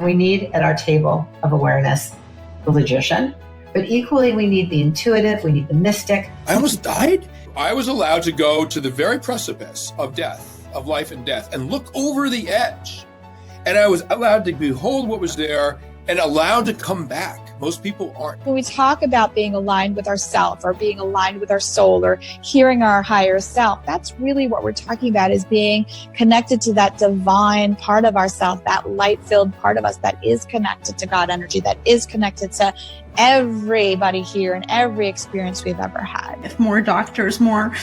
We need at our table of awareness the logician, but equally we need the intuitive, we need the mystic. I almost died. I was allowed to go to the very precipice of death, of life and death, and look over the edge. And I was allowed to behold what was there and allowed to come back. Most people aren't. When we talk about being aligned with ourself or being aligned with our soul or hearing our higher self, that's really what we're talking about, is being connected to that divine part of ourself, that light-filled part of us that is connected to God energy, that is connected to everybody here and every experience we've ever had. If more doctors, more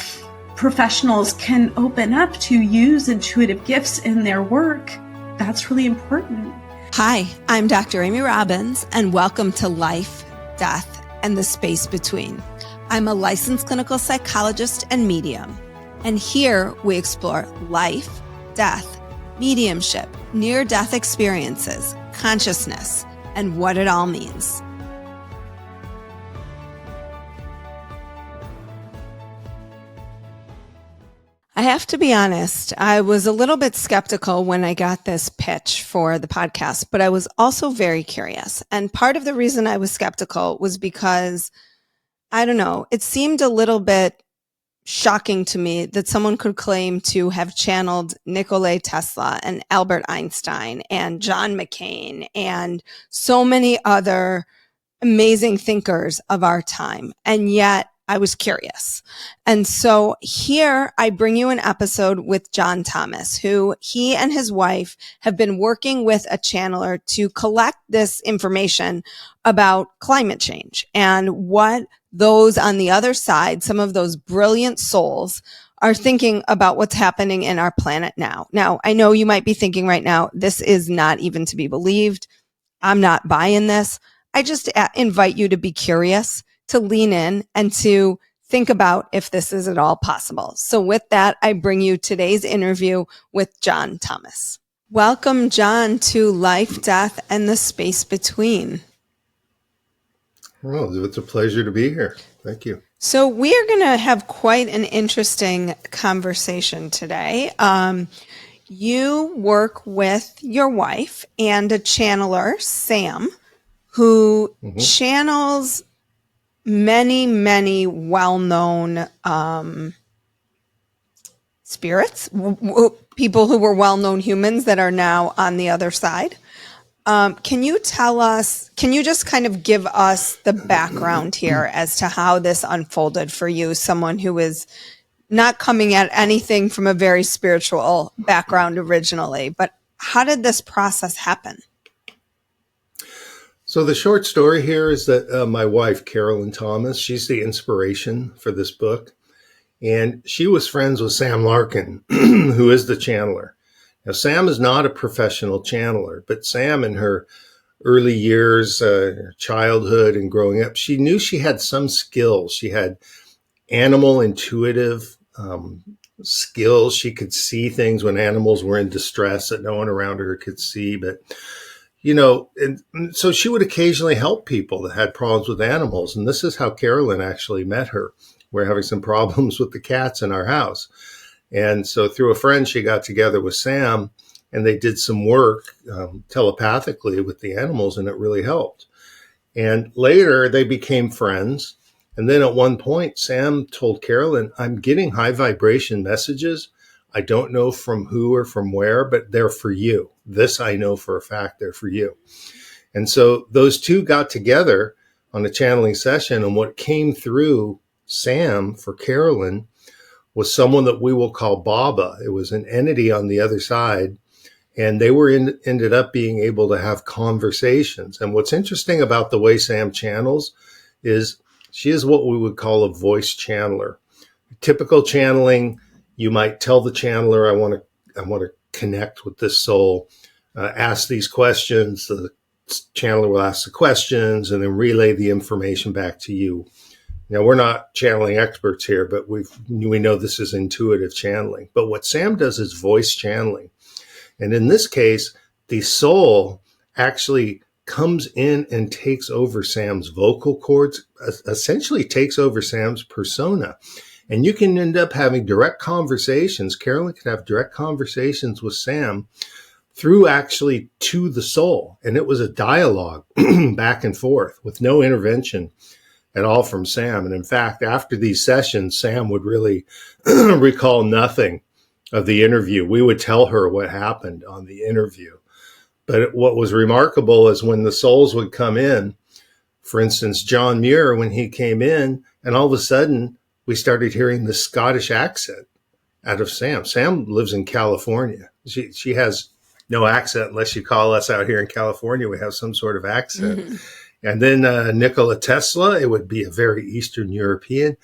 professionals can open up to use intuitive gifts in their work, that's really important. Hi, I'm Dr. Amy Robbins, and welcome to Life, Death, and the Space Between. I'm a licensed clinical psychologist and medium, and here we explore life, death, mediumship, near-death experiences, consciousness, and what it all means. I have to be honest, I was a little bit skeptical when I got this pitch for the podcast, but I was also very curious. And part of the reason I was skeptical was because, I don't know, it seemed a little bit shocking to me that someone could claim to have channeled Nikola Tesla and Albert Einstein and John McCain and so many other amazing thinkers of our time. And yet, I was curious. And so here I bring you an episode with John Thomas, who he and his wife have been working with a channeler to collect this information about climate change and what those on the other side, some of those brilliant souls, are thinking about what's happening in our planet now. Now, I know you might be thinking right now, this is not even to be believed. I'm not buying this. I just invite you to be curious, to lean in, and to think about if this is at all possible. So with that, I bring you today's interview with John Thomas. Welcome, John, to Life, Death, and the Space Between. Well, it's a pleasure to be here. Thank you. So we are going to have quite an interesting conversation today. You work with your wife and a channeler, Sam, who channels many well-known spirits, people who were well-known humans that are now on the other side. Can you just kind of give us the background here as to how this unfolded for you, someone who is not coming at anything from a very spiritual background originally, but how did this process happen? So the short story here is that my wife, Carolyn Thomas, she's the inspiration for this book. And she was friends with Sam Larkin, who is the channeler. Now, Sam is not a professional channeler, but Sam in her early years, her childhood and growing up, she knew she had some skills. She had animal intuitive skills. She could see things when animals were in distress that no one around her could see. But you know, and so she would occasionally help people that had problems with animals. And this is how Carolyn actually met her. We're having some problems with the cats in our house. And so through a friend, she got together with Sam and they did some work telepathically with the animals, and it really helped. And later they became friends. And then at one point, Sam told Carolyn, I'm getting high vibration messages. I don't know from who or from where, but they're for you. This I know for a fact, they're for you. And so those two got together on a channeling session, and what came through Sam for Carolyn was someone that we will call Baba. It was an entity on the other side, and they were ended up being able to have conversations. And what's interesting about the way Sam channels is she is what we would call a voice channeler. Typical channeling, you might tell the channeler, I want to connect with this soul, ask these questions. The channeler will ask the questions and then relay the information back to you. Now, we're not channeling experts here, but we know this is intuitive channeling. But what Sam does is voice channeling. And in this case, the soul actually comes in and takes over Sam's vocal cords, essentially takes over Sam's persona. And you can end up having direct conversations. Carolyn can have direct conversations with Sam through actually to the soul. And it was a dialogue back and forth with no intervention at all from Sam. And in fact, after these sessions, Sam would really recall nothing of the interview. We would tell her what happened on the interview. But what was remarkable is when the souls would come in, for instance, John Muir, when he came in, and all of a sudden we started hearing the Scottish accent out of Sam. Sam lives in California. She has no accent unless you call us out here in California. We have some sort of accent. Mm-hmm. And then Nikola Tesla, it would be a very Eastern European.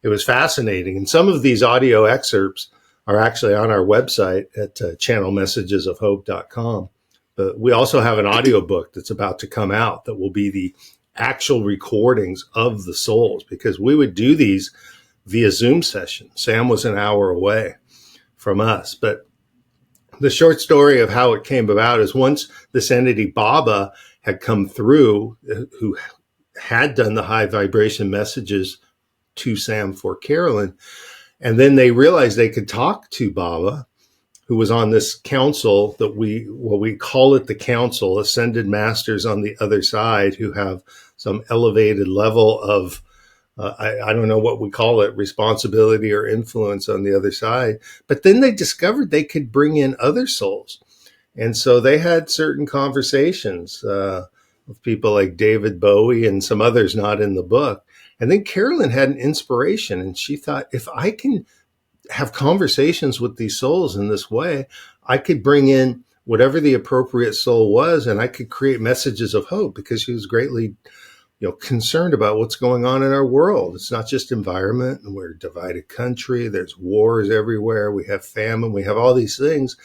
It was fascinating. And some of these audio excerpts are actually on our website at channelmessagesofhope.com. But we also have an audiobook that's about to come out that will be the actual recordings of the souls, because we would do these via Zoom session. Sam was an hour away from us. But the short story of how it came about is once this entity, Baba, had come through, who had done the high vibration messages to Sam for Carolyn, and then they realized they could talk to Baba, who was on this council that we call it the council, ascended masters on the other side who have some elevated level of, I don't know what we call it, responsibility or influence on the other side. But then they discovered they could bring in other souls. And so they had certain conversations with people like David Bowie and some others not in the book. And then Carolyn had an inspiration, and she thought, if I can have conversations with these souls in this way, I could bring in whatever the appropriate soul was, and I could create messages of hope, because she was greatly, concerned about what's going on in our world. It's not just environment, and we're a divided country. There's wars everywhere. We have famine. We have all these things.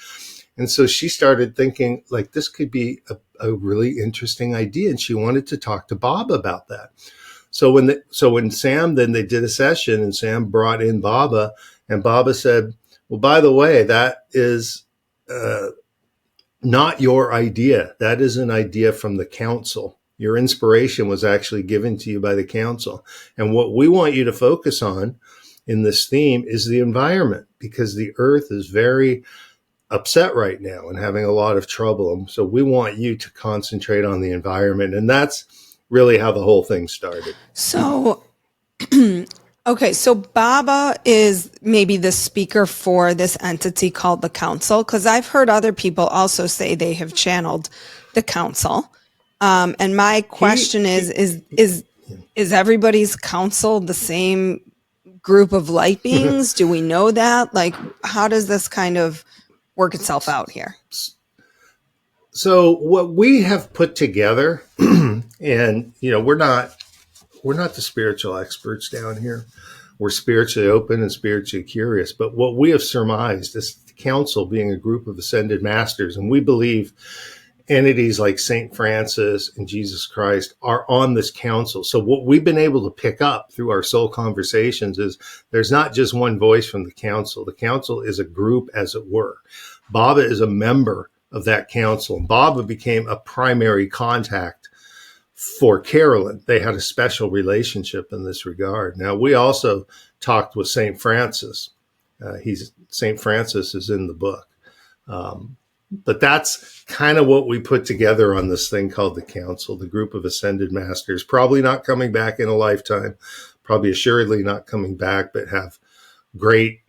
And so she started thinking, like, this could be a really interesting idea. And she wanted to talk to Bob about that. So when Sam, then they did a session, and Sam brought in Baba, and Baba said, well, by the way, that is not your idea. That is an idea from the council. Your inspiration was actually given to you by the council. And what we want you to focus on in this theme is the environment, because the earth is very upset right now and having a lot of trouble. And so we want you to concentrate on the environment. And that's really how the whole thing started. So, okay, so Baba is maybe the speaker for this entity called the council, because I've heard other people also say they have channeled the council. And my question is everybody's council the same group of light beings? Do we know that? Like, how does this kind of work itself out here? So what we have put together, and we're not the spiritual experts down here. We're spiritually open and spiritually curious. But what we have surmised is the council being a group of ascended masters, and we believe entities like St. Francis and Jesus Christ are on this council. So what we've been able to pick up through our soul conversations is there's not just one voice from the council. The council is a group, as it were. Baba is a member of that council. And Baba became a primary contact for Carolyn. They had a special relationship in this regard. Now, we also talked with St. Francis. St. Francis is in the book. But that's kind of what we put together on this thing called the council, the group of ascended masters, probably not coming back in a lifetime, probably assuredly not coming back, but have great,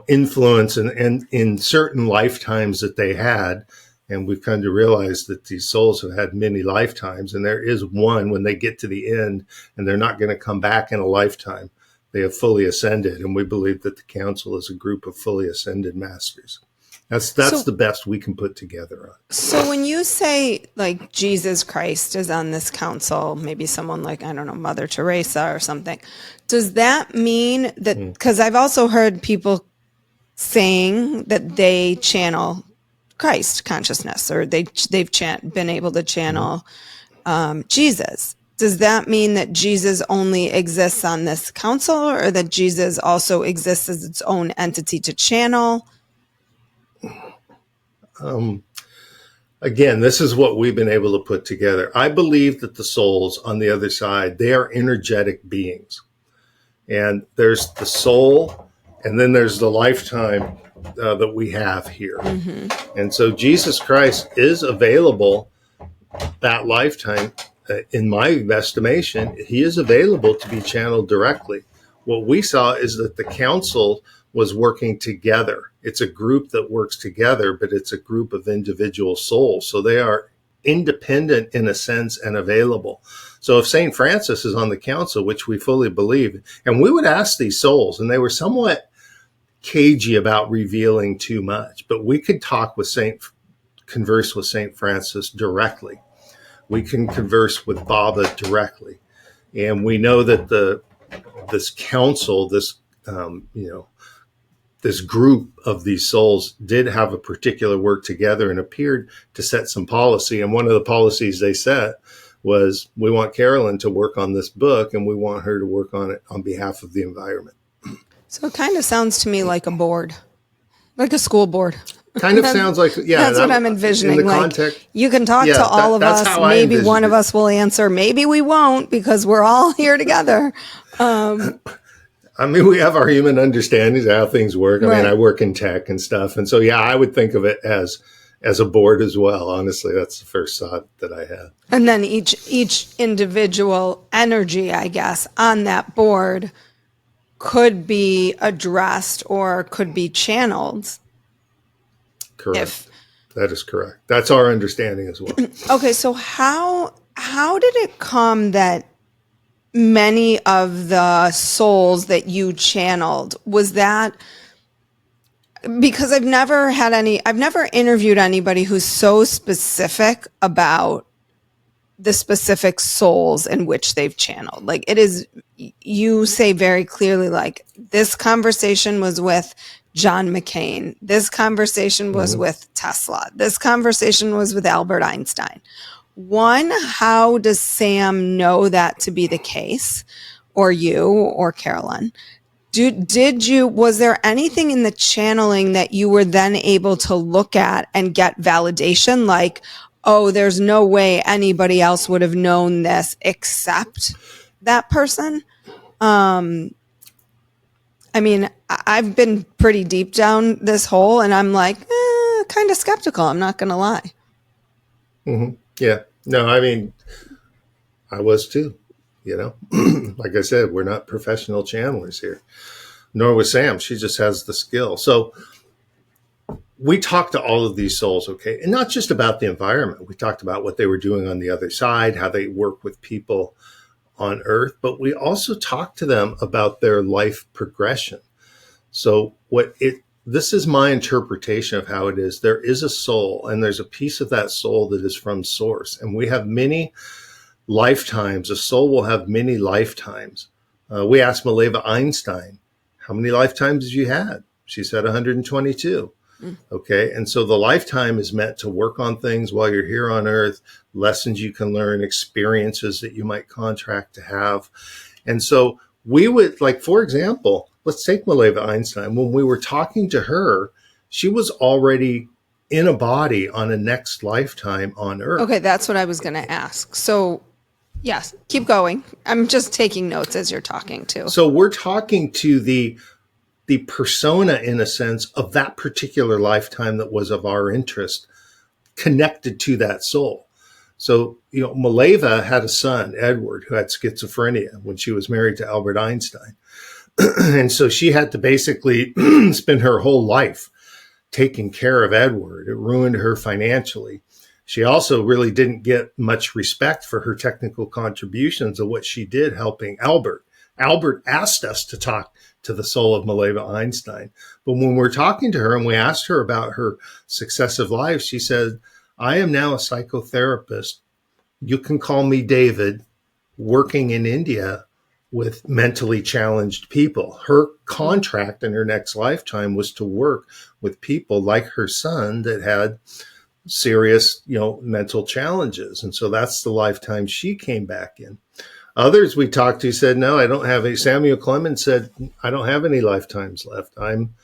influence and in certain lifetimes that they had. And we've come to realize that these souls have had many lifetimes, and there is one when they get to the end, and they're not going to come back in a lifetime. They have fully ascended, and we believe that the council is a group of fully ascended masters. That's the best we can put together on. So when you say like Jesus Christ is on this council, maybe someone like, I don't know, Mother Teresa or something, does that mean that, because I've also heard people saying that they channel Christ consciousness, or they've been able to channel Jesus. Does that mean that Jesus only exists on this council, or that Jesus also exists as its own entity to channel? Again, this is what we've been able to put together. I believe that the souls on the other side, they are energetic beings. And there's the soul, and then there's the lifetime that we have here. And so Jesus Christ is available that lifetime. In my estimation, he is available to be channeled directly. What we saw is that the council was working together. It's a group that works together, but it's a group of individual souls. So they are independent in a sense and available. So if St. Francis is on the council, which we fully believe, and we would ask these souls, and they were somewhat cagey about revealing too much, but we could converse with St. Francis directly. We can converse with Baba directly. And we know that this council, this group of these souls did have a particular work together and appeared to set some policy. And one of the policies they set was, we want Carolyn to work on this book, and we want her to work on it on behalf of the environment. So it kind of sounds to me like a board, like a school board. Kind of sounds like, yeah. That's what I'm envisioning. In the like, context, you can talk to all of us. Maybe one of us will answer. Maybe we won't, because we're all here together. I mean, we have our human understandings of how things work. I mean, I work in tech and stuff. And so, yeah, I would think of it as a board as well. Honestly, that's the first thought that I had. And then each individual energy, I guess, on that board could be addressed or could be channeled. Correct. That is correct. That's our understanding as well. Okay, so how did it come that many of the souls that you channeled, was that because I've never interviewed anybody who's so specific about the specific souls in which they've channeled. Like, it is, you say very clearly, like, this conversation was with John McCain. This conversation was with Tesla. This conversation was with Albert Einstein. One, how does Sam know that to be the case, or you, or Carolyn? Was there anything in the channeling that you were then able to look at and get validation? Like, oh, there's no way anybody else would have known this except that person? I mean, I've been pretty deep down this hole, and I'm like, kind of skeptical. I'm not going to lie. Mm-hmm. Yeah. No, I mean, I was too, like I said, we're not professional channelers here, nor was Sam. She just has the skill. So we talked to all of these souls, okay, and not just about the environment. We talked about what they were doing on the other side, how they work with people on Earth, but we also talked to them about their life progression. So this is my interpretation of how it is. There is a soul, and there's a piece of that soul that is from Source. And we have many lifetimes. A soul will have many lifetimes. We asked Mileva Einstein, how many lifetimes have you had? She said 122. Okay. And so the lifetime is meant to work on things while you're here on Earth, lessons you can learn, experiences that you might contract to have. And so we would, like, for example, let's take Mileva Einstein. When we were talking to her, she was already in a body on a next lifetime on Earth. Okay, that's what I was going to ask. So, yes, keep going. I'm just taking notes as you're talking too. So we're talking to the persona, in a sense, of that particular lifetime that was of our interest, connected to that soul. So, Mileva had a son, Edward, who had schizophrenia when she was married to Albert Einstein. And so she had to basically spend her whole life taking care of Edward. It ruined her financially. She also really didn't get much respect for her technical contributions of what she did helping Albert. Albert asked us to talk to the soul of Mileva Einstein. But when we're talking to her and we asked her about her successive lives, she said, I am now a psychotherapist. You can call me David, working in India with mentally challenged people. Her contract in her next lifetime was to work with people like her son that had serious, mental challenges. And so that's the lifetime she came back in. Others we talked to said, no, I don't have any. Samuel Clemens said, I don't have any lifetimes left. I'm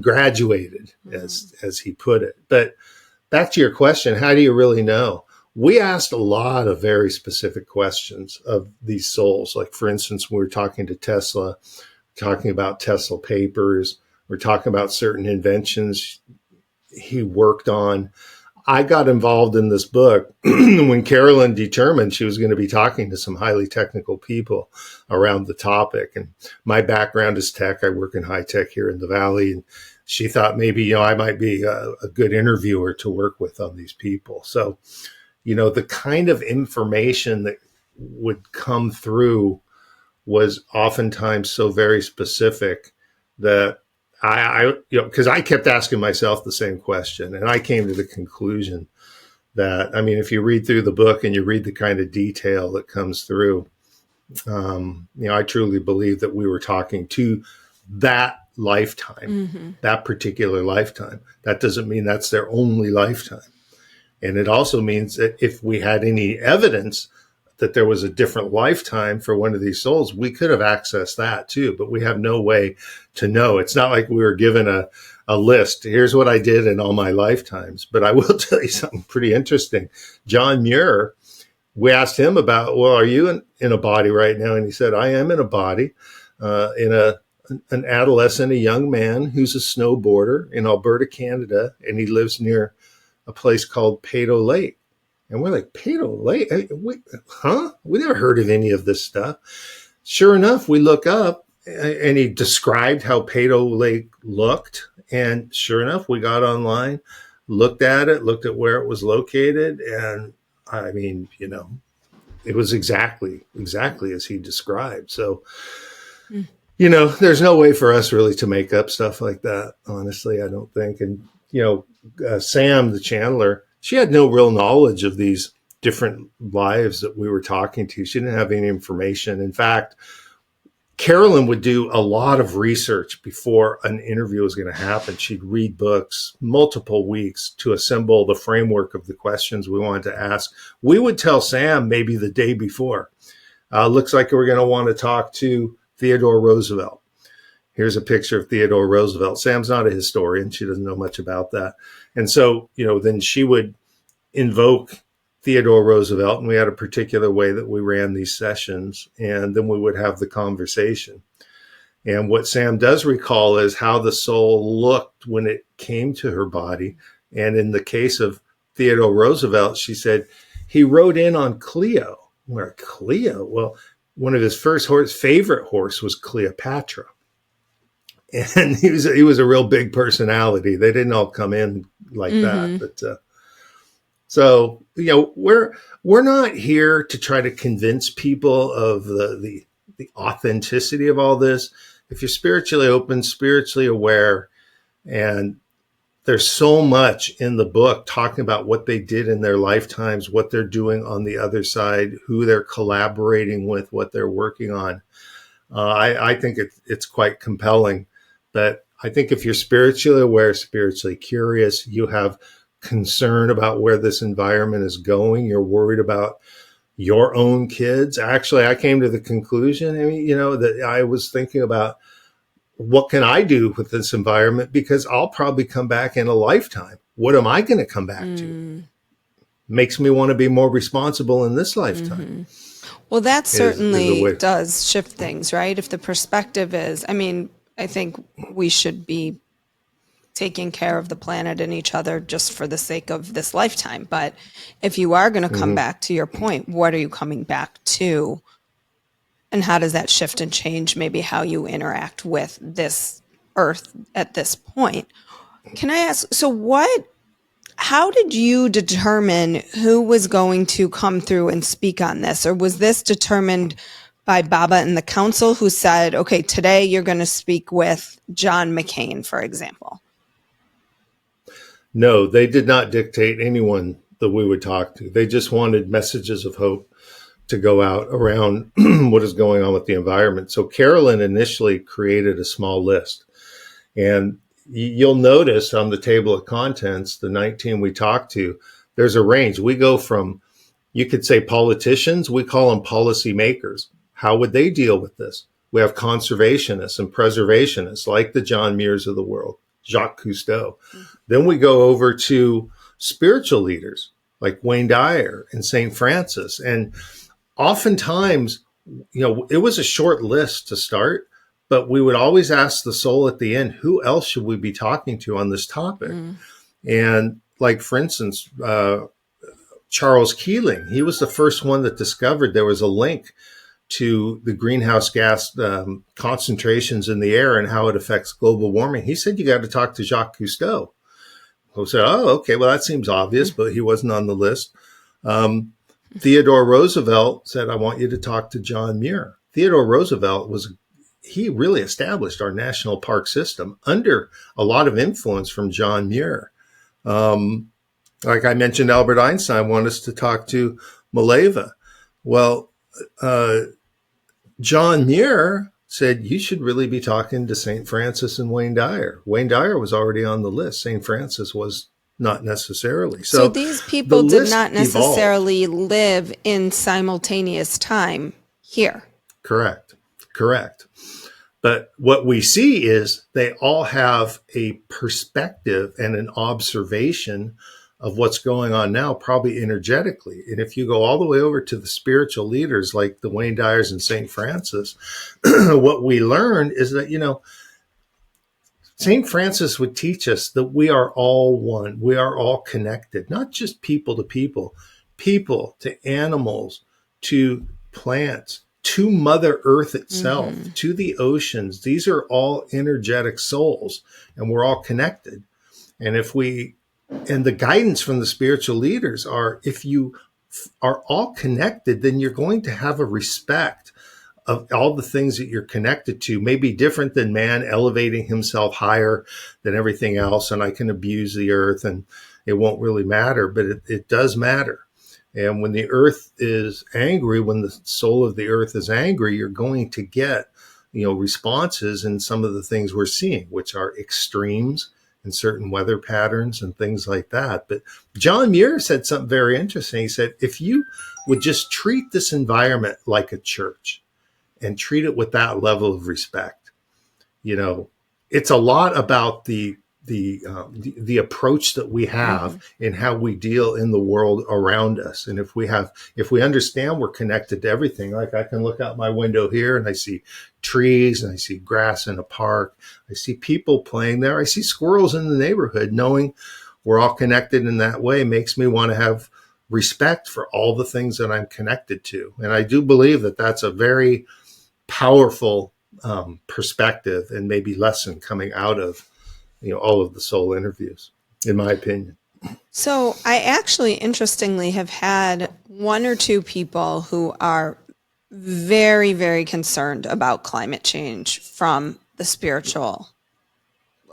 graduated, as he put it. But back to your question, how do you really know? We asked a lot of very specific questions of these souls. Like, for instance, we were talking to Tesla, talking about Tesla papers. We're talking about certain inventions he worked on. I got involved in this book when Carolyn determined she was going to be talking to some highly technical people around the topic. And my background is tech. I work in high tech here in the Valley. And she thought maybe, I might be a good interviewer to work with on these people. So, the kind of information that would come through was oftentimes so very specific that because I kept asking myself the same question, and I came to the conclusion that, if you read through the book and you read the kind of detail that comes through, I truly believe that we were talking to that lifetime, that particular lifetime. That doesn't mean that's their only lifetime. And it also means that if we had any evidence that there was a different lifetime for one of these souls, we could have accessed that too, but we have no way to know. It's not like we were given a list. Here's what I did in all my lifetimes. But I will tell you something pretty interesting. John Muir, we asked him about, well, are you in a body right now? And he said, I am in a body, in an adolescent, a young man who's a snowboarder in Alberta, Canada, and he lives near a place called Peyto Lake. And we're like, Peyto Lake? We never heard of any of this stuff. Sure enough, we look up, and he described how Peyto Lake looked. And sure enough, we got online, looked at where it was located. And it was exactly as he described. So, there's no way for us really to make up stuff like that. Honestly, I don't think. And, Sam, the channeler, she had no real knowledge of these different lives that we were talking to. She didn't have any information. In fact, Carolyn would do a lot of research before an interview was going to happen. She'd read books multiple weeks to assemble the framework of the questions we wanted to ask. We would tell Sam maybe the day before, looks like we're going to want to talk to Theodore Roosevelt. Here's a picture of Theodore Roosevelt. Sam's not a historian. She doesn't know much about that. And so, then she would invoke Theodore Roosevelt, and we had a particular way that we ran these sessions, and then we would have the conversation. And what Sam does recall is how the soul looked when it came to her body. And in the case of Theodore Roosevelt, she said, he rode in on Clio. Where Clio? Well, one of his favorite horse was Cleopatra. And he was a real big personality. They didn't all come in like that. But so, we're not here to try to convince people of the authenticity of all this. If you're spiritually open, spiritually aware, and there's so much in the book talking about what they did in their lifetimes, what they're doing on the other side, who they're collaborating with, what they're working on. I think it's quite compelling. But I think if you're spiritually aware, spiritually curious, you have concern about where this environment is going, you're worried about your own kids. Actually, I came to the conclusion, that I was thinking about what can I do with this environment, because I'll probably come back in a lifetime. What am I going to come back to? Makes me want to be more responsible in this lifetime. Well, that certainly does shift things, right? If the perspective is, I think we should be taking care of the planet and each other just for the sake of this lifetime. But if you are going to come back to your point, what are you coming back to? And how does that shift and change maybe how you interact with this earth at this point? Can I ask, how did you determine who was going to come through and speak on this? Or was this determined by Baba and the council, who said, okay, today you're going to speak with John McCain, for example? No, they did not dictate anyone that we would talk to. They just wanted messages of hope to go out around what is going on with the environment. So Carolyn initially created a small list. And you'll notice on the table of contents, the 19 we talked to, there's a range. We go from, you could say politicians, we call them policy makers. How would they deal with this? We have conservationists and preservationists like the John Muirs of the world, Jacques Cousteau. Then we go over to spiritual leaders like Wayne Dyer and St. Francis. And oftentimes, it was a short list to start, but we would always ask the soul at the end, who else should we be talking to on this topic? And like, for instance, Charles Keeling, he was the first one that discovered there was a link to the greenhouse gas concentrations in the air and how it affects global warming. He said, you got to talk to Jacques Cousteau. I said, oh, okay, well, that seems obvious, but he wasn't on the list. Theodore Roosevelt said, I want you to talk to John Muir. Theodore Roosevelt he really established our national park system under a lot of influence from John Muir. Like I mentioned, Albert Einstein wanted us to talk to Mileva. Well, John Muir said, you should really be talking to St. Francis and Wayne Dyer. Wayne Dyer was already on the list. St. Francis was not necessarily. So these people did not necessarily live in simultaneous time here. Correct. But what we see is they all have a perspective and an observation of what's going on now, probably energetically. And if you go all the way over to the spiritual leaders like the Wayne Dyers and St. Francis, what we learned is that, St. Francis would teach us that we are all one. We are all connected, not just people to animals, to plants, to Mother Earth itself, to the oceans. These are all energetic souls, and we're all connected. And the guidance from the spiritual leaders are, if you are all connected, then you're going to have a respect of all the things that you're connected to. May be different than man elevating himself higher than everything else, and I can abuse the earth and it won't really matter, but it does matter. And when the earth is angry, when the soul of the earth is angry, you're going to get, responses in some of the things we're seeing, which are extremes and certain weather patterns and things like that. But John Muir said something very interesting. He said, if you would just treat this environment like a church and treat it with that level of respect, it's a lot about the approach that we have in how we deal in the world around us. And if we understand we're connected to everything, like I can look out my window here and I see trees and I see grass in a park. I see people playing there. I see squirrels in the neighborhood. Knowing we're all connected in that way makes me want to have respect for all the things that I'm connected to. And I do believe that that's a very powerful perspective and maybe lesson coming out of all of the soul interviews, in my opinion. So I actually, interestingly, have had one or two people who are very, very concerned about climate change from the spiritual,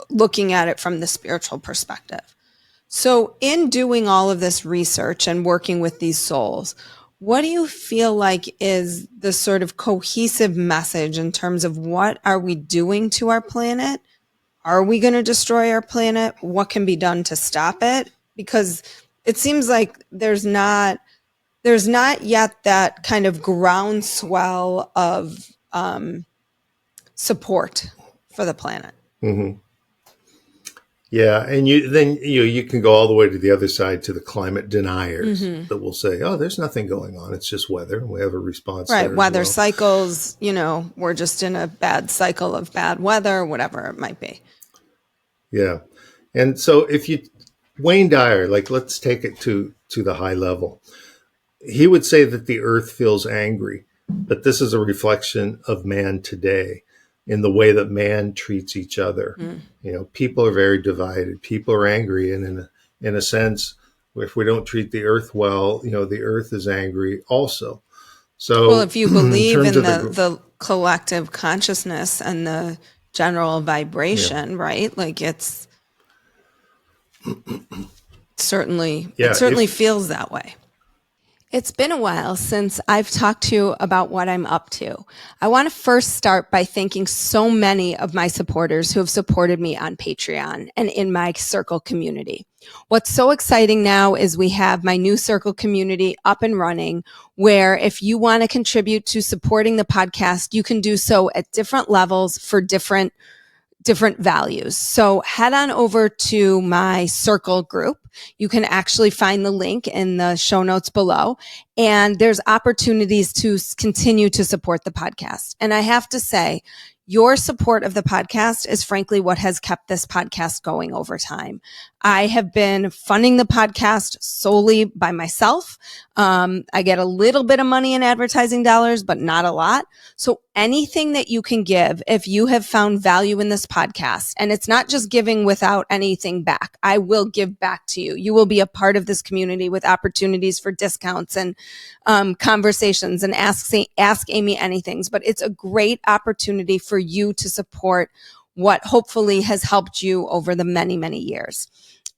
looking at it from the spiritual perspective. So in doing all of this research and working with these souls, what do you feel like is the sort of cohesive message in terms of what are we doing to our planet? Are we going to destroy our planet? What can be done to stop it? Because it seems like there's not yet that kind of groundswell of support for the planet. Mm-hmm. Yeah, and you can go all the way to the other side, to the climate deniers that will say, "Oh, there's nothing going on; it's just weather." We have a response, right? Weather cycles. We're just in a bad cycle of bad weather, whatever it might be. Yeah, and so Wayne Dyer, let's take it to the high level. He would say that the earth feels angry, but this is a reflection of man today in the way that man treats each other. People are very divided. People are angry. And in a sense, if we don't treat the earth well, the earth is angry also. So, well, if you believe in the collective consciousness and the general vibration, right? It's certainly, it certainly feels that way. It's been a while since I've talked to you about what I'm up to. I want to first start by thanking so many of my supporters who have supported me on Patreon and in my Circle community. What's so exciting now is we have my new Circle community up and running, where if you want to contribute to supporting the podcast, you can do so at different levels for different values. So head on over to my Circle group. You can actually find the link in the show notes below. And there's opportunities to continue to support the podcast. And I have to say, Your support of the podcast is frankly what has kept this podcast going over time. I have been funding the podcast solely by myself. I get a little bit of money in advertising dollars, but not a lot. So anything that you can give, if you have found value in this podcast, and it's not just giving without anything back, I will give back to you. You will be a part of this community with opportunities for discounts and conversations and ask Amy anythings. But it's a great opportunity for you to support what hopefully has helped you over the many, many years.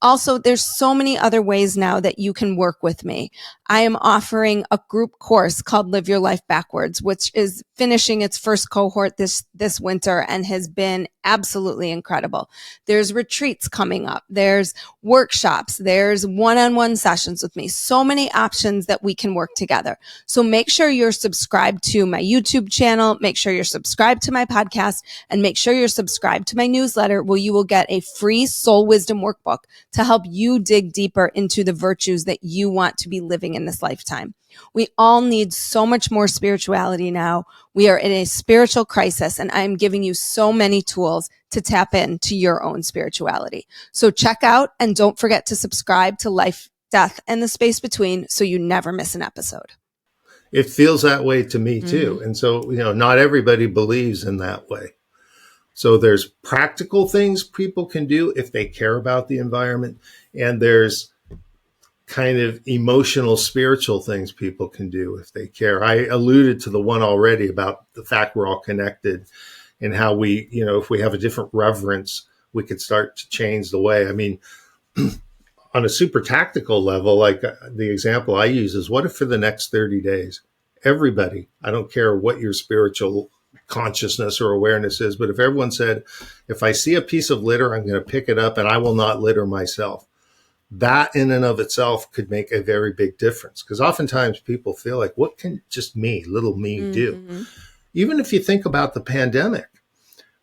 Also, there's so many other ways now that you can work with me. I am offering a group course called Live Your Life Backwards, which is finishing its first cohort this winter and has been absolutely incredible. There's retreats coming up. There's workshops. There's one-on-one sessions with me. So many options that we can work together. So make sure you're subscribed to my YouTube channel. Make sure you're subscribed to my podcast, and make sure you're subscribed to my newsletter, where you will get a free soul wisdom workbook to help you dig deeper into the virtues that you want to be living in this lifetime. We all need so much more spirituality now. We are in a spiritual crisis, and I am giving you so many tools to tap into your own spirituality. So check out, and don't forget to subscribe to Life, Death, and the Space Between so you never miss an episode. It feels that way to me too. And so, not everybody believes in that way. So there's practical things people can do if they care about the environment, and there's kind of emotional, spiritual things people can do if they care. I alluded to the one already about the fact we're all connected, and how we, if we have a different reverence, we could start to change the way. I mean, on a super tactical level, like the example I use is, what if for the next 30 days, everybody, I don't care what your spiritual consciousness or awareness is, but if everyone said, if I see a piece of litter, I'm going to pick it up and I will not litter myself. That in and of itself could make a very big difference, because oftentimes people feel like, what can just me, little me, do? Even if you think about the pandemic,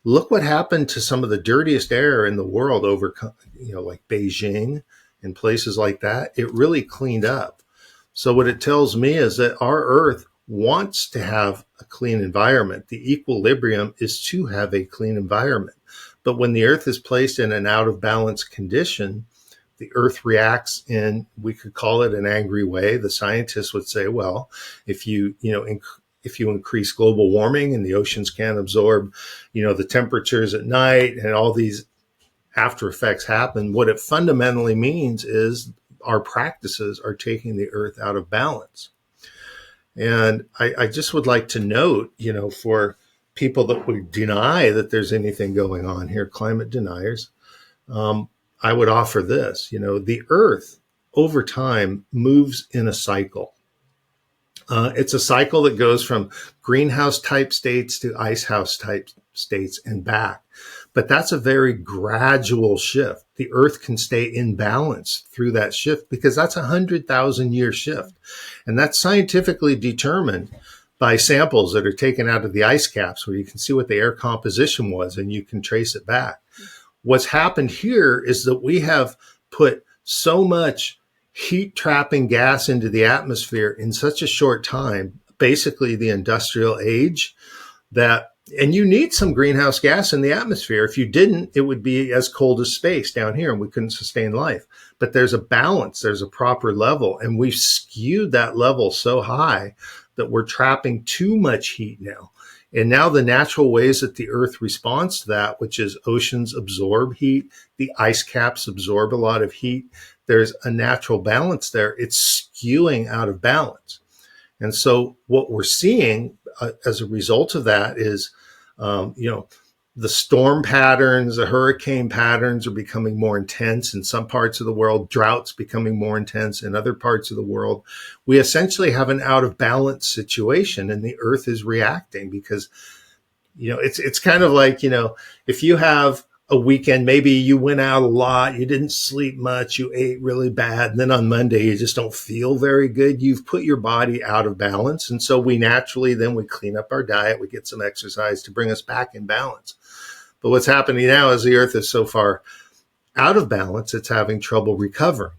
look what happened to some of the dirtiest air in the world over, like Beijing and places like that. It really cleaned up. So what it tells me is that our Earth wants to have a clean environment. The equilibrium is to have a clean environment. But when the Earth is placed in an out of balance condition, the Earth reacts in, we could call it an angry way. The scientists would say, well, if you increase global warming and the oceans can't absorb, the temperatures at night and all these after effects happen, what it fundamentally means is our practices are taking the Earth out of balance. And I just would like to note, for people that would deny that there's anything going on here, climate deniers, I would offer this. The Earth over time moves in a cycle. It's a cycle that goes from greenhouse type states to icehouse type states and back. But that's a very gradual shift. The Earth can stay in balance through that shift because that's a 100,000 year shift. And that's scientifically determined by samples that are taken out of the ice caps, where you can see what the air composition was and you can trace it back. What's happened here is that we have put so much heat trapping gas into the atmosphere in such a short time, basically the industrial age, and you need some greenhouse gas in the atmosphere. If you didn't, it would be as cold as space down here and we couldn't sustain life. But there's a balance, there's a proper level, and we've skewed that level so high that we're trapping too much heat now. And now the natural ways that the Earth responds to that, which is oceans absorb heat, the ice caps absorb a lot of heat. There's a natural balance there. It's skewing out of balance. And so what we're seeing as a result of that is, the storm patterns, the hurricane patterns are becoming more intense in some parts of the world, droughts becoming more intense in other parts of the world. We essentially have an out of balance situation, and the Earth is reacting because, it's kind of like, if you have a weekend, maybe you went out a lot, you didn't sleep much, you ate really bad, and then on Monday you just don't feel very good. You've put your body out of balance. And so we naturally, then we clean up our diet, we get some exercise to bring us back in balance. But what's happening now is the Earth is so far out of balance, it's having trouble recovering.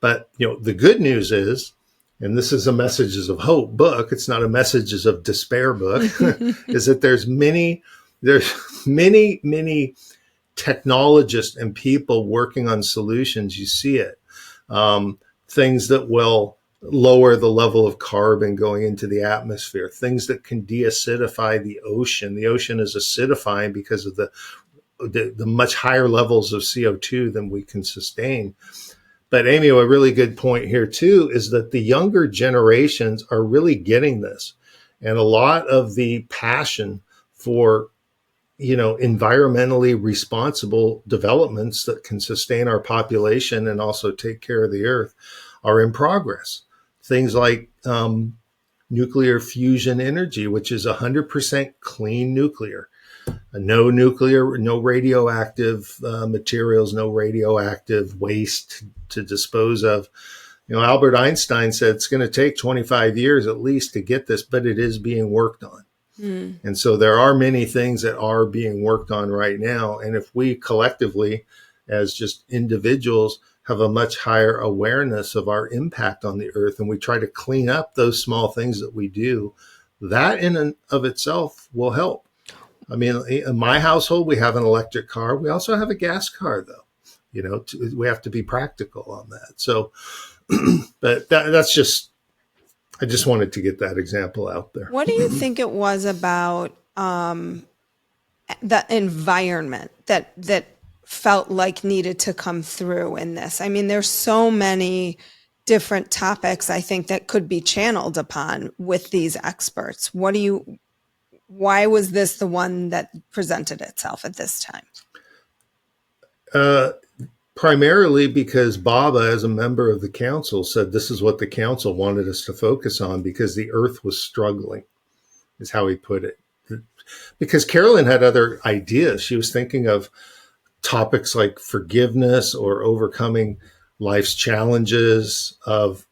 But, the good news is, and this is a Messages of Hope book, it's not a Messages of Despair book, is that there's many there's many technologists and people working on solutions. You see it. Things that will lower the level of carbon going into the atmosphere, things that can de-acidify the ocean. The ocean is acidifying because of the much higher levels of CO2 than we can sustain. But Amy, a really good point here too is that the younger generations are really getting this. And a lot of the passion for, environmentally responsible developments that can sustain our population and also take care of the earth are in progress. Things like nuclear fusion energy, which is 100% clean nuclear. No radioactive materials, no radioactive waste to dispose of. Albert Einstein said it's going to take 25 years at least to get this, but it is being worked on. And so there are many things that are being worked on right now. And if we collectively, as just individuals, have a much higher awareness of our impact on the earth, and we try to clean up those small things that we do, that in and of itself will help. I mean, in my household, we have an electric car. We also have a gas car, though. We have to be practical on that. So, but that's just, I just wanted to get that example out there. What do you think it was about the environment that felt like needed to come through in this? I mean, there's so many different topics, I think, that could be channeled upon with these experts. Why was this the one that presented itself at this time? Primarily because Baba, as a member of the council, said this is what the council wanted us to focus on because the earth was struggling, is how he put it. Because Carolyn had other ideas. She was thinking of topics like forgiveness or overcoming life's challenges, of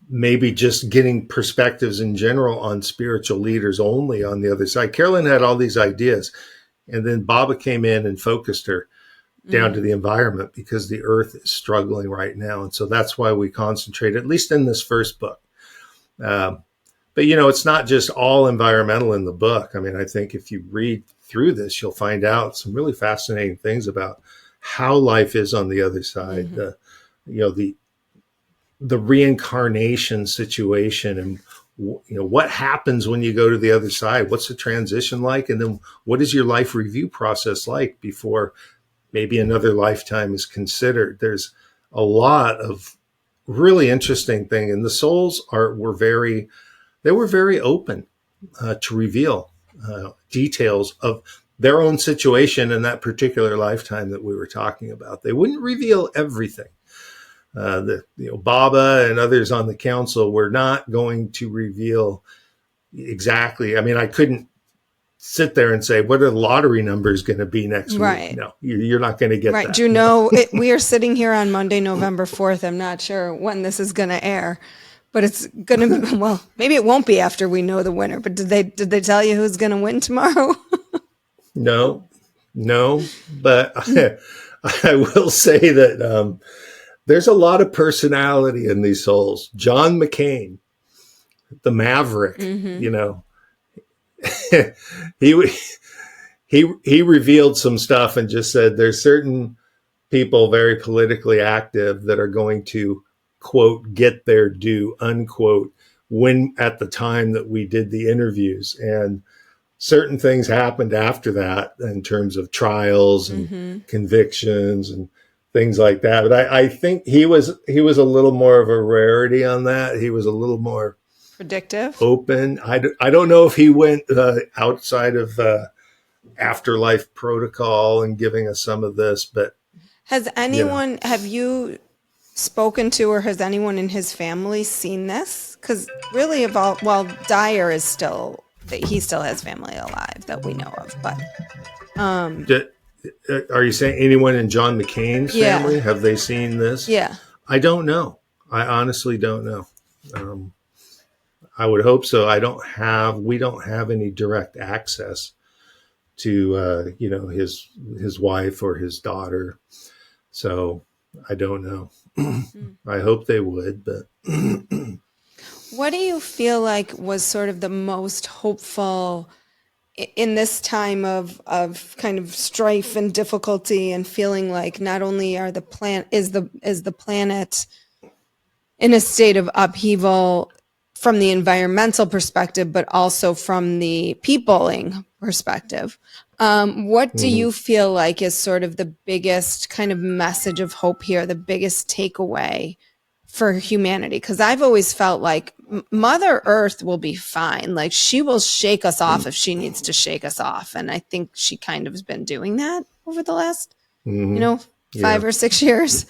maybe just getting perspectives in general on spiritual leaders only on the other side. Carolyn had all these ideas. And then Baba came in and focused her down to the environment because the earth is struggling right now. And so that's why we concentrate, at least in this first book. But, it's not just all environmental in the book. I mean, I think if you read through this, you'll find out some really fascinating things about how life is on the other side, the reincarnation situation, and what happens when you go to the other side? What's the transition like? And then what is your life review process like before maybe another lifetime is considered? There's a lot of really interesting thing. And the souls were very open to reveal details of their own situation in that particular lifetime that we were talking about. They wouldn't reveal everything. Baba and others on the council were not going to reveal exactly. I mean, I couldn't sit there and say, what are the lottery numbers going to be next week? No, you're not going to get that. Do you know, we are sitting here on Monday, November 4th. I'm not sure when this is going to air, but it's going to be, well, maybe it won't be after we know the winner, but did they tell you who's going to win tomorrow? No, but I will say that, there's a lot of personality in these souls. John McCain, the maverick, he revealed some stuff and just said there's certain people very politically active that are going to, quote, get their due, unquote, when at the time that we did the interviews. And certain things happened after that in terms of trials and convictions and things like that. But I think he was a little more of a rarity on that. He was a little more predictive, open. I don't know if he went outside of afterlife protocol and giving us some of this, but have you spoken to, or has anyone in his family seen this? Because really, Dyer is he still has family alive that we know of, but are you saying anyone in John McCain's family? Have they seen this? Yeah. I don't know. I honestly don't know. I would hope so. We don't have any direct access to, his wife or his daughter. So I don't know. I hope they would, but. What do you feel like was sort of the most hopeful in this time of kind of strife and difficulty, and feeling like not only are is the planet in a state of upheaval from the environmental perspective, but also from the peopling perspective. What do you feel like is sort of the biggest kind of message of hope here, the biggest takeaway for humanity? Because I've always felt like Mother Earth will be fine. Like, she will shake us off if she needs to shake us off. And I think she kind of has been doing that over the last, 5 or 6 years.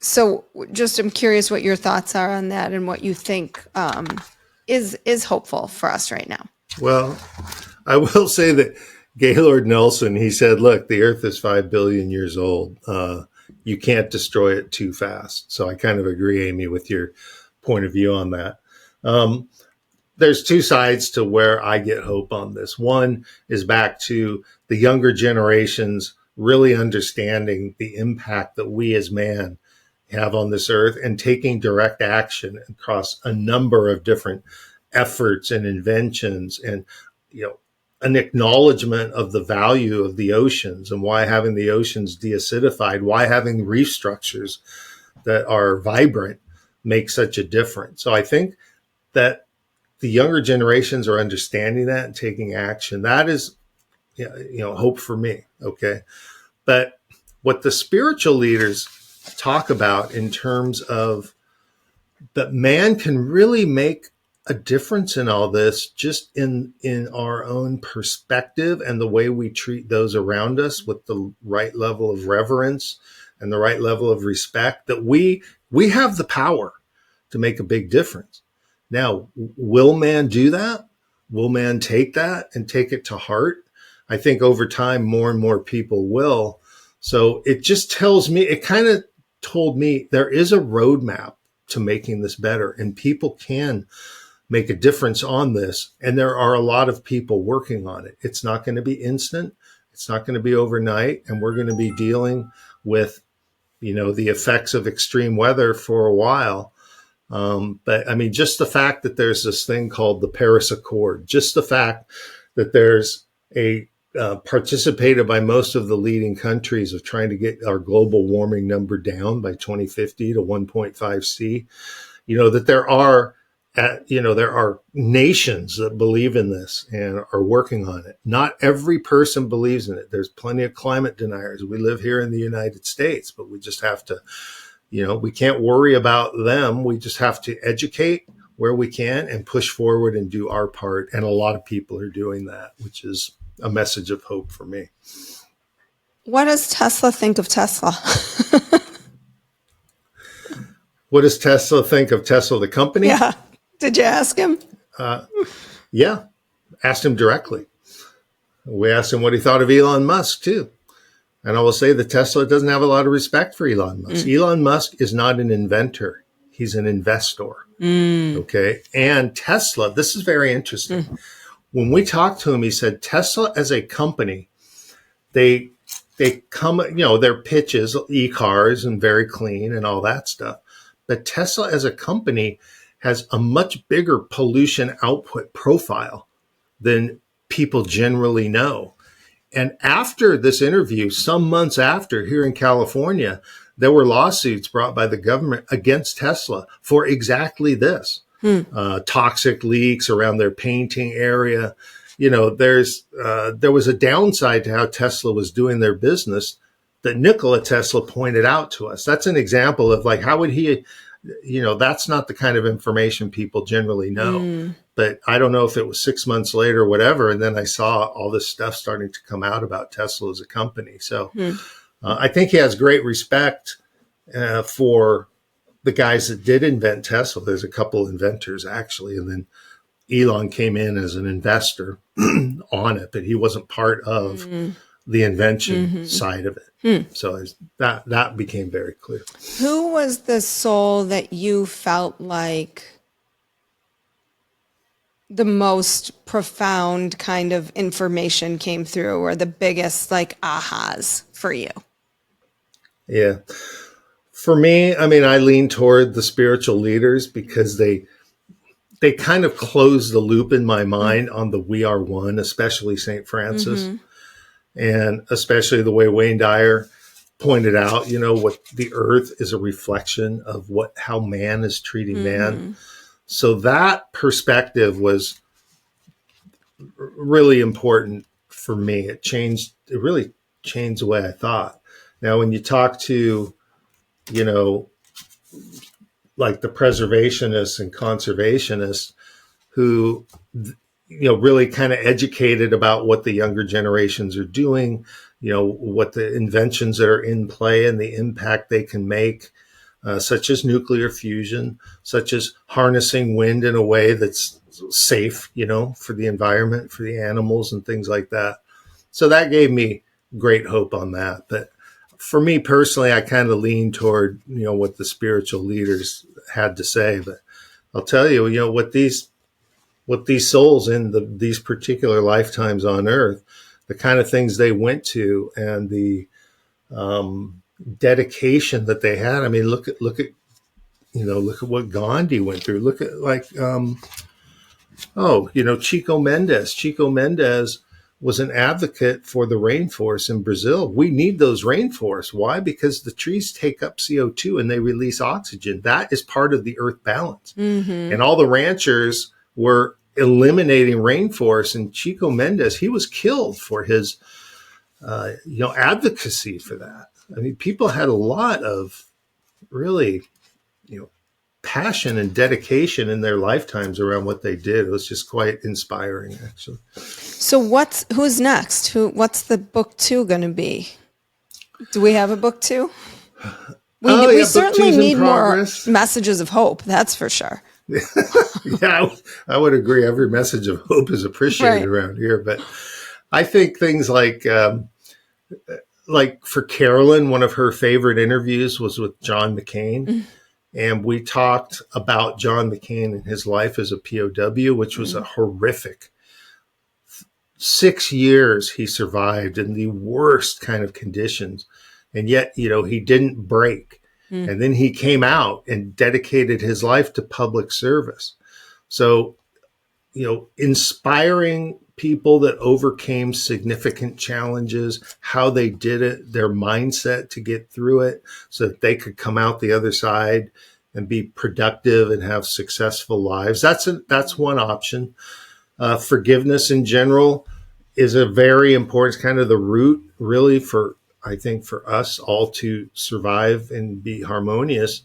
So just, I'm curious what your thoughts are on that and what you think is hopeful for us right now. Well, I will say that Gaylord Nelson, he said, look, the Earth is 5 billion years old. You can't destroy it too fast. So I kind of agree, Amy, with your point of view on that. There's two sides to where I get hope on this. One is back to the younger generations really understanding the impact that we as man have on this earth and taking direct action across a number of different efforts and inventions, and an acknowledgement of the value of the oceans and why having the oceans deacidified, why having reef structures that are vibrant makes such a difference. So I think that the younger generations are understanding that and taking action. That is, hope for me. Okay. But what the spiritual leaders talk about in terms of that man can really make a difference in all this, just in our own perspective and the way we treat those around us with the right level of reverence and the right level of respect, that we have the power to make a big difference. Now, will man do that? Will man take that and take it to heart? I think over time, more and more people will. So it just tells me, it kind of told me there is a roadmap to making this better, and people can make a difference on this. And there are a lot of people working on it. It's not going to be instant. It's not going to be overnight. And we're going to be dealing with, the effects of extreme weather for a while. But I mean, just the fact that there's this thing called the Paris Accord, just the fact that there's a participated by most of the leading countries of trying to get our global warming number down by 2050 to 1.5 C, that there are nations that believe in this and are working on it. Not every person believes in it. There's plenty of climate deniers. We live here in the United States, but we just have to, we can't worry about them. We just have to educate where we can and push forward and do our part. And a lot of people are doing that, which is a message of hope for me. What does Tesla think of Tesla? What does Tesla think of Tesla, the company? Yeah. Did you ask him? Yeah. Asked him directly. We asked him what he thought of Elon Musk, too. And I will say that Tesla doesn't have a lot of respect for Elon Musk. Elon Musk is not an inventor. He's an investor. Okay. And Tesla, this is very interesting. When we talked to him, he said Tesla as a company, they come, their pitch is e-cars and very clean and all that stuff. But Tesla as a company has a much bigger pollution output profile than people generally know. And after this interview, some months after, here in California, there were lawsuits brought by the government against Tesla for exactly this. Toxic leaks around their painting area. There was a downside to how Tesla was doing their business that Nikola Tesla pointed out to us. That's an example of like, how would he, that's not the kind of information people generally know. But I don't know if it was 6 months later or whatever. And then I saw all this stuff starting to come out about Tesla as a company. So I think he has great respect for the guys that did invent Tesla. There's a couple inventors actually. And then Elon came in as an investor on it, but he wasn't part of the invention side of it. So that became very clear. Who was the soul that you felt like the most profound kind of information came through, or the biggest like ahas for you? Yeah. For me, I mean, I lean toward the spiritual leaders because they kind of close the loop in my mind on the we are one, especially St. Francis, and especially the way Wayne Dyer pointed out, what the earth is a reflection of how man is treating man. So that perspective was really important for me. It really changed the way I thought. Now, when you talk to, like the preservationists and conservationists who, really kind of educated about what the younger generations are doing, what the inventions that are in play and the impact they can make, such as nuclear fusion, such as harnessing wind in a way that's safe, for the environment, for the animals and things like that. So that gave me great hope on that. But for me personally, I kind of lean toward, what the spiritual leaders had to say. But I'll tell you, what these souls in these particular lifetimes on Earth, the kind of things they went to and the dedication that they had. I mean, look at what Gandhi went through. Look at Chico Mendes. Chico Mendes was an advocate for the rainforests in Brazil. We need those rainforests. Why? Because the trees take up CO2 and they release oxygen. That is part of the earth balance. And all the ranchers were eliminating rainforests. And Chico Mendes, he was killed for his, advocacy for that. I mean, people had a lot of really, passion and dedication in their lifetimes around what they did. It was just quite inspiring, actually. So who's next? What's the book 2 going to be? Do we have a book 2? We certainly need more messages of hope. That's for sure. Yeah, I would agree. Every message of hope is appreciated around here. But I think things like for Carolyn, one of her favorite interviews was with John McCain. And we talked about John McCain and his life as a POW, which was a horrific 6 years he survived in the worst kind of conditions. And yet, he didn't break. And then he came out and dedicated his life to public service. So, inspiring people that overcame significant challenges, how they did it, their mindset to get through it so that they could come out the other side and be productive and have successful lives. That's one option. Forgiveness in general is a very important, kind of the root really I think for us all to survive and be harmonious.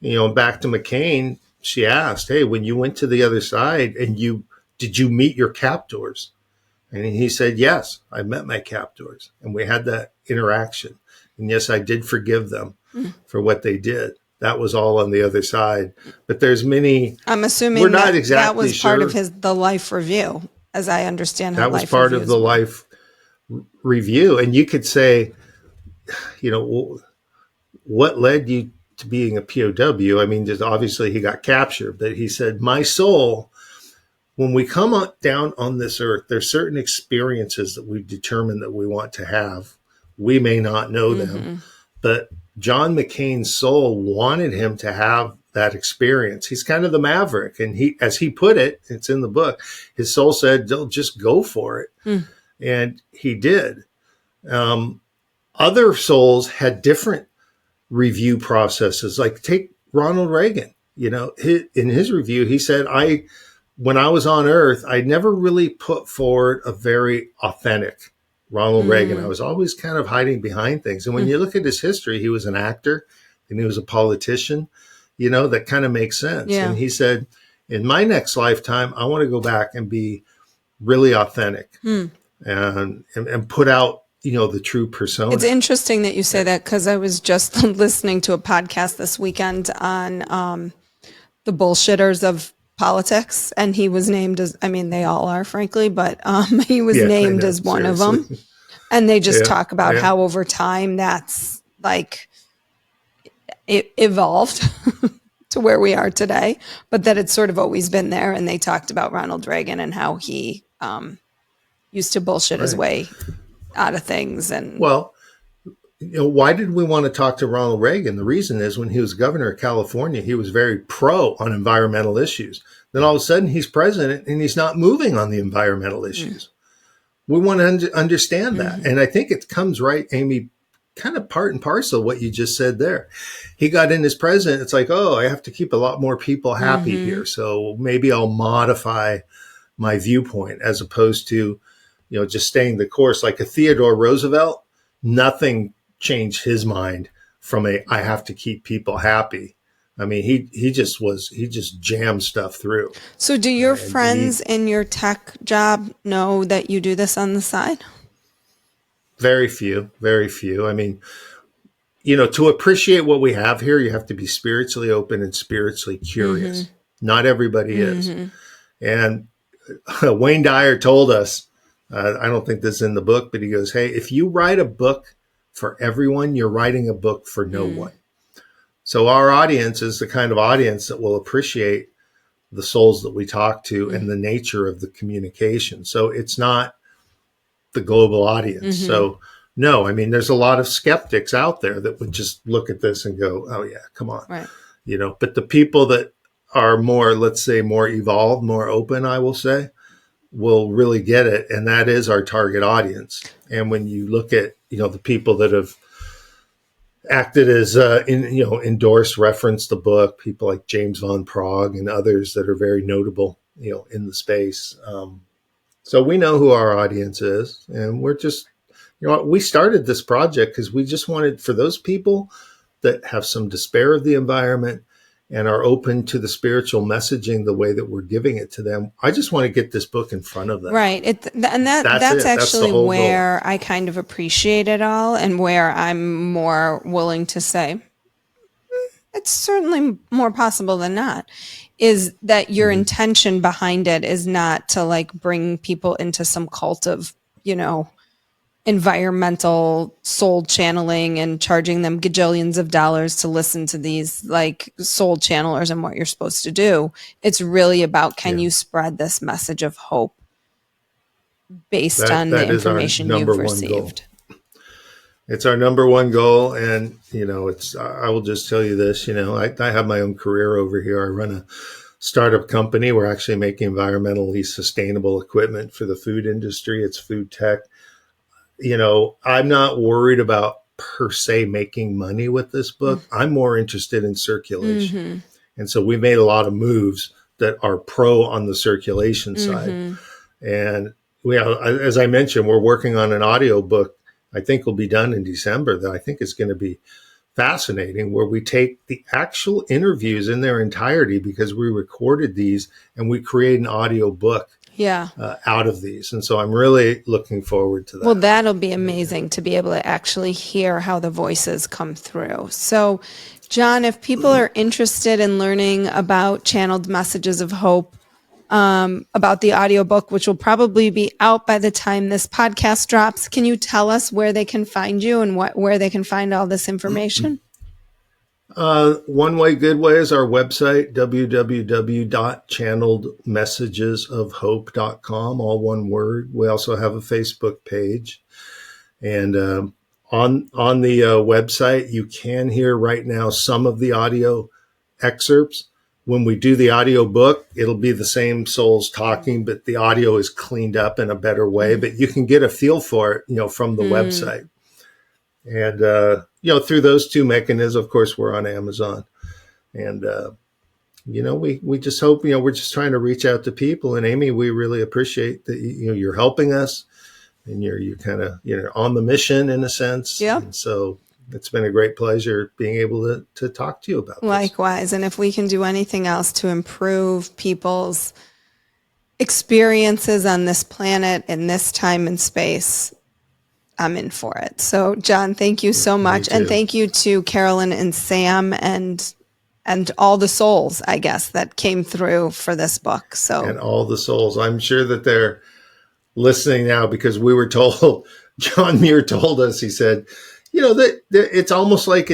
Back to McCain, she asked, hey, when you went to the other side and did you meet your captors? And he said, yes, I met my captors and we had that interaction. And yes, I did forgive them for what they did. That was all on the other side. But there's many. I'm assuming we're not exactly that was part of the life review, as I understand. That was part of the life review. And you could say, what led you to being a POW? I mean, just obviously he got captured, but he said, my soul, when we come down on this earth, there's certain experiences that we've determined that we want to have. We may not know them, but John McCain's soul wanted him to have that experience. He's kind of the maverick. And as he put it, it's in the book, his soul said, just go for it. And he did. Other souls had different review processes. Like take Ronald Reagan, in his review, he said, when I was on Earth, I never really put forward a very authentic Ronald Reagan. I was always kind of hiding behind things. And when you look at his history, he was an actor and he was a politician, that kind of makes sense. Yeah. And he said, in my next lifetime, I want to go back and be really authentic and put out, the true persona. It's interesting that you say that because I was just listening to a podcast this weekend on the bullshitters of politics, and he was named as, they all are, frankly, but he was named as one of them. And they just talk about how over time that's it evolved to where we are today, but that it's sort of always been there. And they talked about Ronald Reagan and how he used to bullshit his way out of things. And why did we want to talk to Ronald Reagan? The reason is when he was governor of California, he was very pro on environmental issues. Then all of a sudden he's president and he's not moving on the environmental issues. We want to understand that. And I think it comes right, Amy, kind of part and parcel what you just said there. He got in as president. It's like, oh, I have to keep a lot more people happy here. So maybe I'll modify my viewpoint as opposed to, just staying the course. Like a Theodore Roosevelt, nothing changed his mind from I have to keep people happy. I mean, he just jammed stuff through. So do your friends in your tech job know that you do this on the side? Very few. I mean, to appreciate what we have here, you have to be spiritually open and spiritually curious. Not everybody is. And Wayne Dyer told us, I don't think this is in the book, but he goes, hey, if you write a book for everyone, you're writing a book for no one. So our audience is the kind of audience that will appreciate the souls that we talk to and the nature of the communication. So it's not the global audience. So no, I mean, there's a lot of skeptics out there that would just look at this and go, oh yeah, come on. Right. But the people that are more, let's say, more evolved, more open, I will say, will really get it. And that is our target audience. And when you look at, the people that have acted as, endorsed, referenced the book, people like James Von Prague and others that are very notable, in the space. So we know who our audience is, and we're just, we started this project because we just wanted for those people that have some despair of the environment and are open to the spiritual messaging the way that we're giving it to them. I just want to get this book in front of them. Right. That's actually where goal. I kind of appreciate it all, and where I'm more willing to say, it's certainly more possible than not, is that your intention behind it is not to bring people into some cult of, environmental soul channeling and charging them gajillions of dollars to listen to these soul channelers and what you're supposed to do. It's really about, can you spread this message of hope based on the information you've received? It's our number one goal. And, I will just tell you this, I have my own career over here. I run a startup company. We're actually making environmentally sustainable equipment for the food industry. It's food tech. I'm not worried about per se making money with this book. I'm more interested in circulation. And so we made a lot of moves that are pro on the circulation side. And as I mentioned, we're working on an audio book. I think will be done in December that I think is going to be fascinating, where we take the actual interviews in their entirety, because we recorded these, and we create an audio book out of these. And so I'm really looking forward to that. Well, that'll be amazing to be able to actually hear how the voices come through. So, John, if people are interested in learning about channeled messages of hope, about the audiobook, which will probably be out by the time this podcast drops, can you tell us where they can find you and where they can find all this information? One way, good way is our website, www.channeledmessagesofhope.com, all one word. We also have a Facebook page. And on the website, you can hear right now some of the audio excerpts. When we do the audio book, it'll be the same souls talking, but the audio is cleaned up in a better way. But you can get a feel for it, from the website. And, through those two mechanisms, of course, we're on Amazon. And, we just hope, we're just trying to reach out to people. And Amy, we really appreciate that, you're helping us, and you're kind of, on the mission in a sense. Yeah. And so it's been a great pleasure being able to talk to you about this. Likewise. And if we can do anything else to improve people's experiences on this planet in this time and space, I'm in for it. So, John, thank you so much. And thank you to Carolyn and Sam and all the souls, I guess, that came through for this book. And all the souls. I'm sure that they're listening now, because we were told, John Muir told us, he said, that it's almost like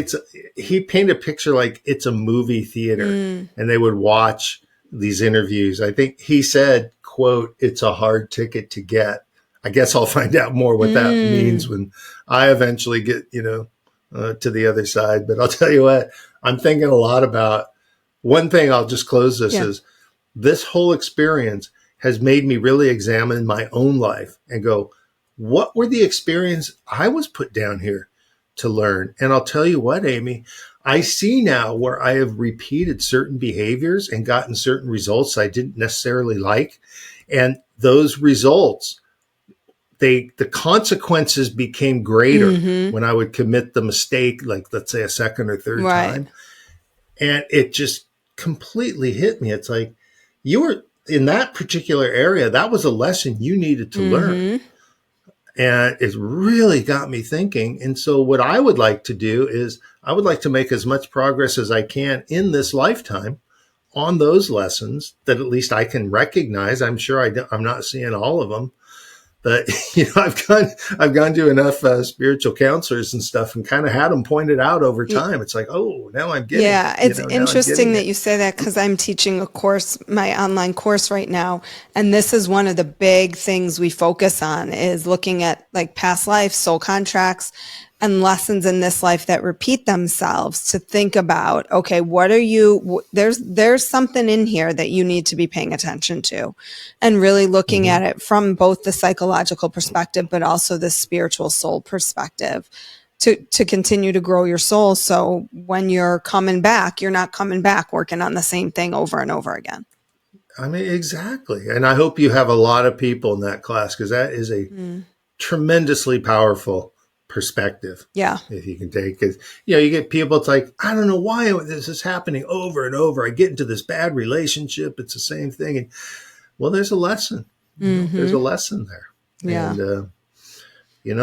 he painted a picture like it's a movie theater, and they would watch these interviews. I think he said, quote, "It's a hard ticket to get." I guess I'll find out more what that means when I eventually get, to the other side. But I'll tell you what, I'm thinking a lot about one thing. I'll just close this is this whole experience has made me really examine my own life and go, what were the experience I was put down here to learn? And I'll tell you what, Amy, I see now where I have repeated certain behaviors and gotten certain results I didn't necessarily like. And those results, the consequences became greater when I would commit the mistake, like let's say a second or third time. And it just completely hit me. It's like, you were in that particular area. That was a lesson you needed to learn. And it really got me thinking. And so what I would like to do is I would like to make as much progress as I can in this lifetime on those lessons that at least I can recognize. I'm sure I'm not seeing all of them, but I've gone to enough spiritual counselors and stuff and kind of had them pointed out over time. It's like, oh, now I'm getting it. Yeah, it's interesting that you say that, because I'm teaching a course, my online course right now. And this is one of the big things we focus on, is looking at like past life, soul contracts, and lessons in this life that repeat themselves, to think about, okay, what are you, there's something in here that you need to be paying attention to, and really looking at it from both the psychological perspective, but also the spiritual soul perspective, to continue to grow your soul. So when you're coming back, you're not coming back working on the same thing over and over again. I mean, exactly. And I hope you have a lot of people in that class, because that is a tremendously powerful perspective. Yeah. If you can take it, you get people, it's like, I don't know why this is happening over and over. I get into this bad relationship. It's the same thing. And well, there's a lesson. There's a lesson there. Yeah. And,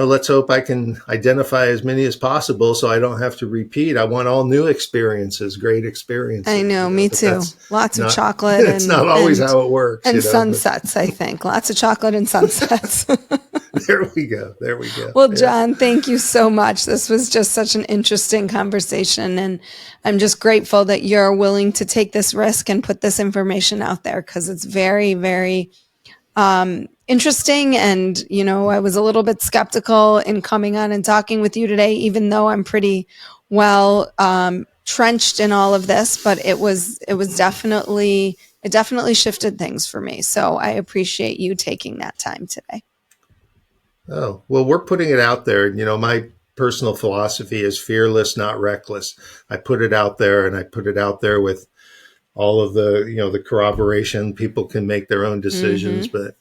let's hope I can identify as many as possible so I don't have to repeat. I want all new experiences, great experiences. I know, me too. Lots of chocolate. It's not always how it works. And sunsets, I think. Lots of chocolate and sunsets. There we go. Well, John, thank you so much. This was just such an interesting conversation. And I'm just grateful that you're willing to take this risk and put this information out there, because it's very, very interesting. And, I was a little bit skeptical in coming on and talking with you today, even though I'm pretty well trenched in all of this, but it definitely shifted things for me. So I appreciate you taking that time today. Oh, well, we're putting it out there. My personal philosophy is fearless, not reckless. I put it out there, and I put it out there with all of the, the corroboration. People can make their own decisions, but,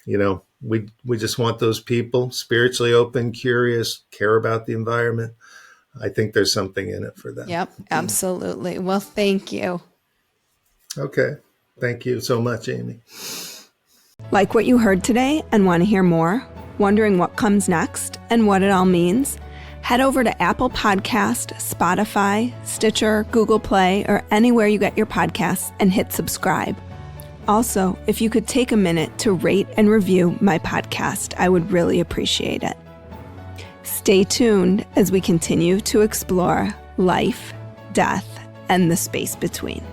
we just want those people spiritually open, curious, care about the environment. I think there's something in it for them. Yep, absolutely. Well, thank you. Okay. Thank you so much, Amy. Like what you heard today and want to hear more? Wondering what comes next and what it all means? Head over to Apple Podcast, Spotify, Stitcher, Google Play, or anywhere you get your podcasts and hit subscribe. Also, if you could take a minute to rate and review my podcast, I would really appreciate it. Stay tuned as we continue to explore life, death, and the space between.